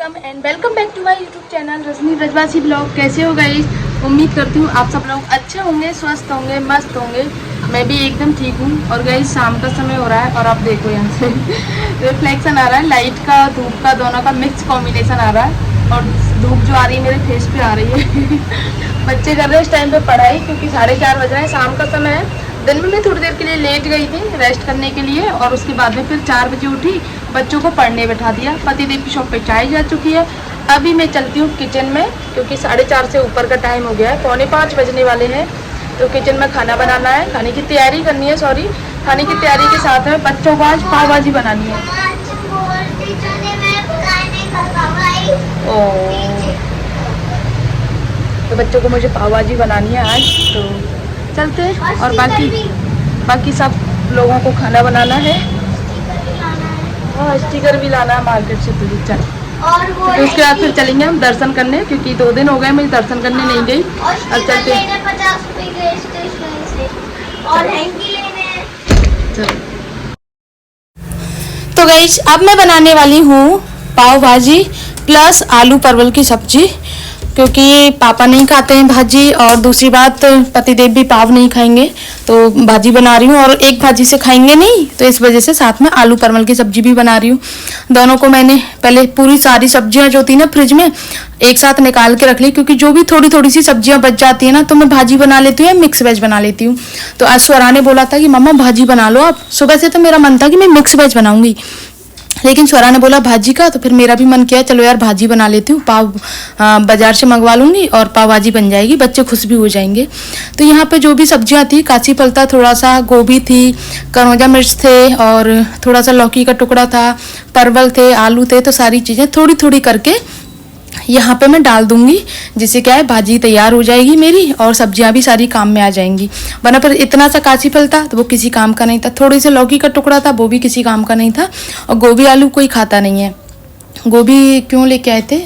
अस्सलाम and welcome back to my YouTube channel Rajni Rajwasi blog. कैसे हो गाइस? उम्मीद करती हूँ आप सब लोग अच्छे होंगे, स्वस्थ होंगे, मस्त होंगे। मैं भी एकदम ठीक हूँ। और गाइस शाम का समय हो रहा है और आप देखो यहाँ से रिफ्लेक्शन आ रहा है लाइट का, धूप का, दोनों का मिक्स कॉम्बिनेशन आ रहा है। और धूप जो आ रही है मेरे फेस पे आ रही है बच्चे कर रहे हैं इस टाइम पे पढ़ाई, क्योंकि 4:30 बज रहे हैं, शाम का समय है। दिन में मैं थोड़ी देर के लिए लेट गई थी रेस्ट करने के लिए, और उसके बाद में फिर 4 बजे उठी, बच्चों को पढ़ने बैठा दिया। पतिदेव की शॉप पे चाय जा चुकी है। अभी मैं चलती हूँ किचन में, क्योंकि 4:30 से ऊपर का टाइम हो गया है, 4:45 बजने वाले हैं। तो किचन में खाना बनाना है, खाने की तैयारी करनी है, खाने की तैयारी के साथ में बच्चों को आज पाव भाजी बनानी है। तो बच्चों को मुझे पाव भाजी बनानी है आज, तो चलते हैं। और बाकी सब लोगों को खाना बनाना है। हाँ, स्टिकर भी लाना है मार्केट से, तो चल। तो उसके बाद फिर चलेंगे हम दर्शन करने, क्योंकि 2 दिन हो गए मैं दर्शन करने नहीं गई। अब चलते हैं। तो गाइस अब मैं बनाने वाली हूँ पाव भाजी प्लस आलू परवल की सब्जी, क्योंकि पापा नहीं खाते हैं भाजी, और दूसरी बात पतिदेव भी पाव नहीं खाएंगे, तो भाजी बना रही हूँ। और एक भाजी से खाएंगे नहीं, तो इस वजह से साथ में आलू परवल की सब्जी भी बना रही हूँ। दोनों को मैंने पहले पूरी सारी सब्जियां जो थी ना फ्रिज में एक साथ निकाल के रख ली, क्योंकि जो भी थोड़ी थोड़ी सी सब्जियां बच जाती है ना, तो मैं भाजी बना लेती हूँ या मिक्स वेज बना लेती हूँ। तो आज स्वरा ने बोला था कि मम्मा भाजी बना लो आप। सुबह से तो मेरा मन था कि मैं मिक्स वेज बनाऊंगी, लेकिन स्वरा ने बोला भाजी का, तो फिर मेरा भी मन किया चलो यार भाजी बना लेती हूँ। पाव बाजार से मंगवा लूँगी और पाव भाजी बन जाएगी, बच्चे खुश भी हो जाएंगे। तो यहाँ पे जो भी सब्जियाँ थी, काची पलता, थोड़ा सा गोभी थी, करौंजा मिर्च थे, और थोड़ा सा लौकी का टुकड़ा था, परवल थे, आलू थे, तो सारी चीज़ें थोड़ी थोड़ी करके यहाँ पे मैं डाल दूंगी, जिससे क्या है भाजी तैयार हो जाएगी मेरी, और सब्जियां भी सारी काम में आ जाएंगी। वरना पर इतना सा काची फल था तो वो किसी काम का नहीं था, थोड़ी सी लौकी का टुकड़ा था वो भी किसी काम का नहीं था, और गोभी आलू कोई खाता नहीं है। गोभी क्यों लेके आए थे,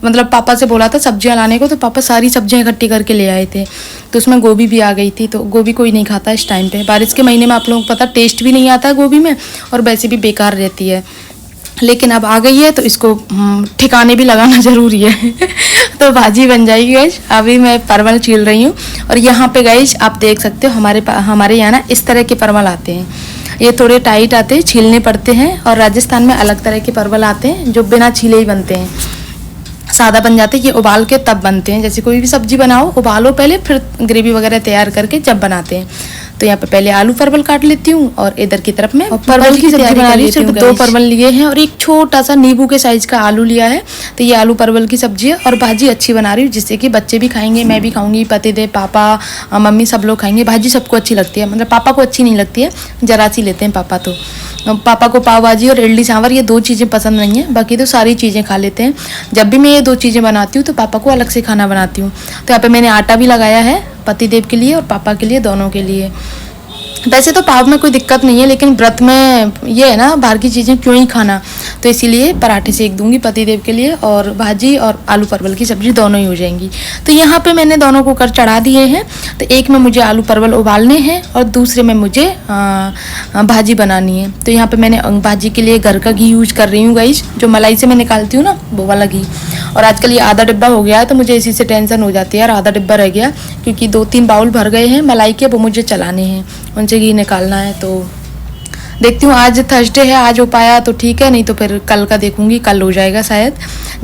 मतलब पापा से बोला था सब्जियां लाने को, तो पापा सारी सब्जियां इकट्ठी करके ले आए थे, तो उसमें गोभी भी आ गई थी। तो गोभी कोई नहीं खाता इस टाइम पे, बारिश के महीने में आप लोगों को पता टेस्ट भी नहीं आता है गोभी में, और वैसे भी बेकार रहती है। लेकिन अब आ गई है तो इसको ठिकाने भी लगाना ज़रूरी है तो भाजी बन जाएगी गाइस। अभी मैं परवल छील रही हूँ, और यहाँ पे गाइस आप देख सकते हो हमारे यहाँ ना इस तरह के परवल आते हैं। ये थोड़े टाइट आते हैं, छीलने पड़ते हैं, और राजस्थान में अलग तरह के परवल आते हैं जो बिना छीले ही बनते हैं, सादा बन जाते हैं। ये उबाल के तब बनते हैं, जैसे कोई भी सब्जी बनाओ उबालो पहले, फिर ग्रेवी वगैरह तैयार करके जब बनाते हैं। तो यहाँ पे पहले आलू परवल काट लेती हूँ, और इधर की तरफ में परवल की सब्जी बना रही हूँ। सिर्फ 2 परवल लिए हैं और एक छोटा सा नींबू के साइज का आलू लिया है। तो ये आलू परवल की सब्जी है, और भाजी अच्छी बना रही हूँ, जिससे कि बच्चे भी खाएंगे, मैं भी खाऊंगी, पतिदेव, पापा, मम्मी सब लोग खाएंगे। भाजी सबको अच्छी लगती है, मतलब पापा को अच्छी नहीं लगती है, जरा सी लेते हैं पापा। तो पापा को पाव भाजी और इडली सांभर ये 2 चीज़ें पसंद नहीं है, बाकी तो सारी चीज़ें खा लेते हैं। जब भी मैं ये 2 चीज़ें बनाती हूँ तो पापा को अलग से खाना बनाती हूँ। तो यहाँ पे मैंने आटा भी लगाया है पतिदेव के लिए और पापा के लिए, दोनों के लिए। वैसे तो पाव में कोई दिक्कत नहीं है, लेकिन व्रत में ये है ना, बाहर की चीज़ें क्यों ही खाना, तो इसीलिए पराठे सेक दूंगी पतिदेव के लिए, और भाजी और आलू परवल की सब्जी दोनों ही हो जाएंगी। तो यहाँ पे मैंने दोनों कुकर चढ़ा दिए हैं। तो एक में मुझे आलू परवल उबालने हैं, और दूसरे में मुझे भाजी बनानी है। तो यहाँ पे मैंने भाजी के लिए घर का घी यूज कर रही हूँ गाइस, जो मलाई से मैं निकालती हूँ ना, वो वाला घी। और आजकल ये आधा डिब्बा हो गया है, तो मुझे इसी से टेंशन हो जाती है यार, आधा डिब्बा रह गया, क्योंकि 2-3 बाउल भर गए हैं मलाई के, वो मुझे चलाने हैं, उनसे घी निकालना है। तो देखती हूँ, आज थर्सडे है, आज हो पाया तो ठीक है, नहीं तो फिर कल का देखूंगी, कल हो जाएगा शायद,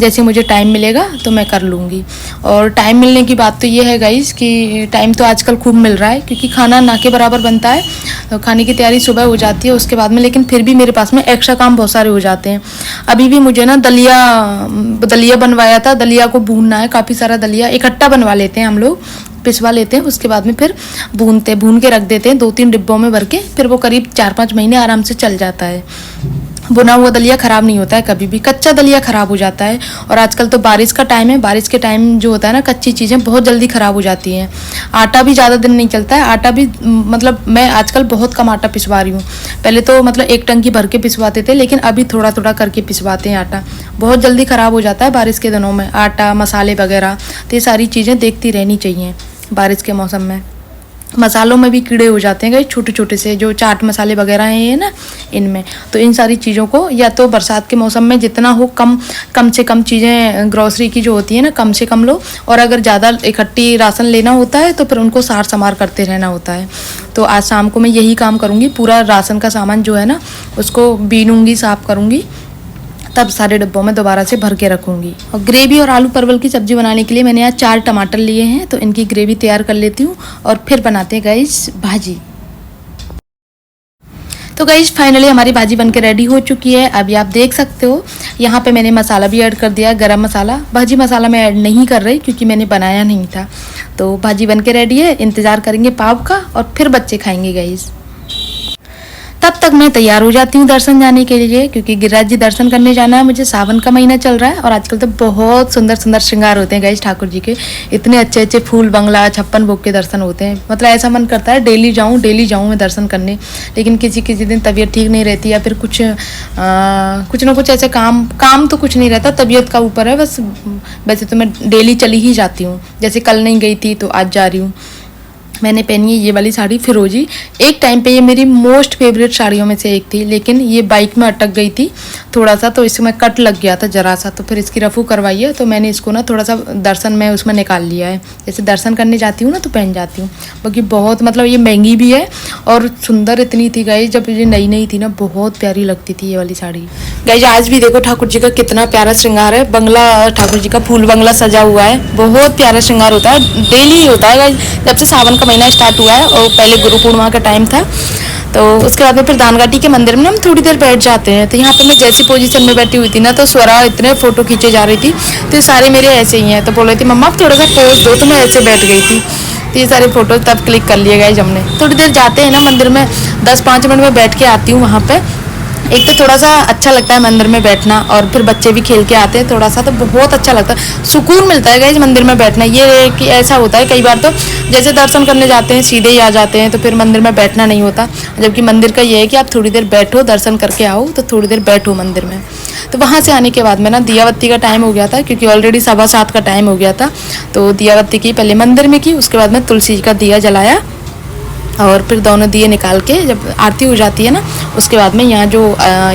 जैसे मुझे टाइम मिलेगा तो मैं कर लूँगी। और टाइम मिलने की बात तो ये है गाइस कि टाइम तो आजकल खूब मिल रहा है, क्योंकि खाना ना के बराबर बनता है। तो खाने की तैयारी सुबह हो जाती है उसके बाद में, लेकिन फिर भी मेरे पास में एक्स्ट्रा काम बहुत सारे हो जाते हैं। अभी भी मुझे ना दलिया बनवाया था, दलिया को भूनना है, काफ़ी सारा दलिया इकट्ठा बनवा लेते हैं हम लोग, पिसवा लेते हैं, उसके बाद में फिर भून के रख देते हैं 2-3 डिब्बों में भर के, फिर वो करीब 4-5 महीने आराम से चल जाता है। बुना हुआ दलिया ख़राब नहीं होता है कभी भी, कच्चा दलिया ख़राब हो जाता है। और आजकल तो बारिश का टाइम है, बारिश के टाइम जो होता है ना, कच्ची चीज़ें बहुत जल्दी ख़राब हो जाती हैं। आटा भी ज़्यादा दिन नहीं चलता है, आटा भी मतलब मैं आजकल बहुत कम आटा पिसवा रही हूँ। पहले तो मतलब 1 टंकी भर के पिसवाते थे, लेकिन अभी थोड़ा थोड़ा करके पिसवाते हैं। आटा बहुत जल्दी ख़राब हो जाता है बारिश के दिनों में, आटा, मसाले वगैरह। तो ये सारी चीज़ें देखती रहनी चाहिए बारिश के मौसम में। मसालों में भी कीड़े हो जाते हैं गाइस, छोटे छोटे से जो चाट मसाले वगैरह हैं ये ना, इनमें। तो इन सारी चीज़ों को या तो बरसात के मौसम में जितना हो कम से कम चीज़ें ग्रोसरी की जो होती है ना, कम से कम लो। और अगर ज़्यादा इकट्ठी राशन लेना होता है तो फिर उनको सार संभार करते रहना होता है। तो आज शाम को मैं यही काम करूँगी, पूरा राशन का सामान जो है ना उसको बीनूंगी, साफ़ करूँगी, तब सारे डिब्बों में दोबारा से भर के रखूँगी। और ग्रेवी और आलू परवल की सब्ज़ी बनाने के लिए मैंने यहाँ 4 टमाटर लिए हैं, तो इनकी ग्रेवी तैयार कर लेती हूँ और फिर बनाते हैं गाइस भाजी। तो गाइस फाइनली हमारी भाजी बनके रेडी हो चुकी है। अभी आप देख सकते हो यहाँ पे मैंने मसाला भी ऐड कर दिया, गरम मसाला। भाजी मसाला मैं ऐड नहीं कर रही क्योंकि मैंने बनाया नहीं था। तो भाजी बनके रेडी है, इंतज़ार करेंगे पाव का और फिर बच्चे खाएंगे गाइस। तब तक मैं तैयार हो जाती हूँ दर्शन जाने के लिए, क्योंकि गिरिराज जी दर्शन करने जाना है मुझे। सावन का महीना चल रहा है और आजकल तो बहुत सुंदर सुंदर श्रृंगार होते हैं गाइस ठाकुर जी के। इतने अच्छे अच्छे फूल बंगला, 56 भोग के दर्शन होते हैं। मतलब ऐसा मन करता है डेली जाऊँ मैं दर्शन करने, लेकिन किसी दिन तबीयत ठीक नहीं रहती या फिर कुछ ना कुछ ऐसे काम तो कुछ नहीं रहता, तबीयत का ऊपर है बस। वैसे तो मैं डेली चली ही जाती हूँ, जैसे कल नहीं गई थी तो आज जा रही हूँ। मैंने पहनी है ये वाली साड़ी फिरोजी। एक टाइम पे ये मेरी मोस्ट फेवरेट साड़ियों में से एक थी, लेकिन ये बाइक में अटक गई थी थोड़ा सा, तो इसमें कट लग गया था जरा सा, तो फिर इसकी रफू करवाई है। तो मैंने इसको ना थोड़ा सा दर्शन में उसमें निकाल लिया है, जैसे दर्शन करने जाती हूँ ना तो पहन जाती हूँ। बाकी बहुत मतलब ये महंगी भी है और सुंदर इतनी थी गाइस, जब ये नई नई थी ना बहुत प्यारी लगती थी ये वाली साड़ी। गाइस आज भी देखो ठाकुर जी का कितना प्यारा श्रृंगार है, बंगला ठाकुर जी का फूल बंगला सजा हुआ है, बहुत प्यारा श्रृंगार होता है, डेली होता है गाइस। जब से सावन का महीना स्टार्ट हुआ है और पहले गुरु पूर्णिमा का टाइम था, तो उसके बाद में फिर दानघाटी के मंदिर में हम थोड़ी देर बैठ जाते हैं। तो यहाँ पे मैं जैसी पोजीशन में बैठी हुई थी ना, तो स्वरा इतने फोटो खींचे जा रही थी, तो ये सारे मेरे ऐसे ही हैं। तो बोल रही थी मम्मा आप थोड़ा सा पोज दो, तो मैं ऐसे बैठ गई थी। तो ये सारे फोटो तब क्लिक कर लिए गए हमने। थोड़ी देर जाते हैं ना मंदिर में, 10-5 मिनट में बैठ के आती हूँ वहाँ पे। एक तो थोड़ा सा अच्छा लगता है मंदिर में बैठना, और फिर बच्चे भी खेल के आते हैं थोड़ा सा, तो बहुत अच्छा लगता है, सुकून मिलता है गाइस मंदिर में बैठना। ये कि ऐसा होता है कई बार तो जैसे दर्शन करने जाते हैं सीधे ही आ जाते हैं, तो फिर मंदिर में बैठना नहीं होता। जबकि मंदिर का ये है कि आप थोड़ी देर बैठो, दर्शन करके आओ, तो थोड़ी देर बैठो मंदिर में। तो वहाँ से आने के बाद में ना दिया बत्ती का टाइम हो गया था, क्योंकि ऑलरेडी 7:15 का टाइम हो गया था। तो दिया बत्ती की पहले मंदिर में की, उसके बाद में तुलसी जी का दिया जलाया, और फिर दोनों दिए निकाल के जब आरती हो जाती है ना, उसके बाद में यहाँ जो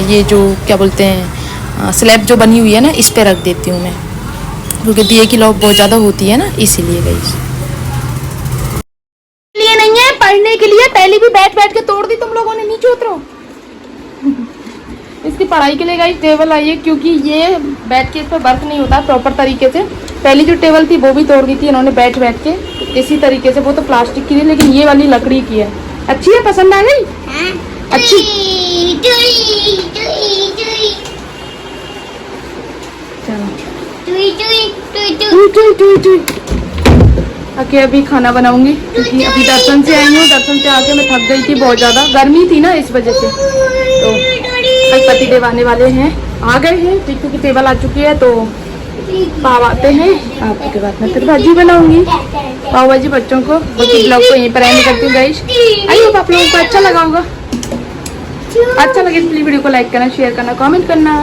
ये जो क्या बोलते हैं स्लैब जो बनी हुई है ना, इस पे रख देती हूँ मैं, क्योंकि दिए की लौ बहुत ज़्यादा होती है ना, इसीलिए गई। लिए नहीं है पढ़ने के लिए, पहले भी बैठ बैठ के तोड़ दी तुम लोगों ने, नीचे उतरो। इसकी पढ़ाई के लिए गई टेबल आई है, क्योंकि ये बैठ के इस पर वर्क नहीं होता प्रॉपर तरीके से। पहली जो टेबल थी वो भी तोड़ दी थी इन्होंने बैठ बैठ के इसी तरीके से, वो तो प्लास्टिक की थी, लेकिन ये वाली लकड़ी की है। अच्छी है, पसंद आ गई? अच्छी। ओके अभी खाना बनाऊंगी, क्योंकि अभी दर्शन से आई हूँ, दर्शन से आके मैं थक गई थी बहुत ज़्यादा, गर्मी थी ना इस वजह से। तो कल पतिदेव आने वाले हैं, आ गए हैं, टीकू की टेबल आ चुकी है, तो पाव आते हैं, आपके बाद में फिर भाजी बनाऊंगी, पाव भाजी बच्चों को। बाकी ब्लॉग को यहीं पर एंड करती हूँ गाइस। आई होप आप लोगों को अच्छा लगा होगा। अच्छा लगे तो प्लीज वीडियो को लाइक करना, शेयर करना, कमेंट करना।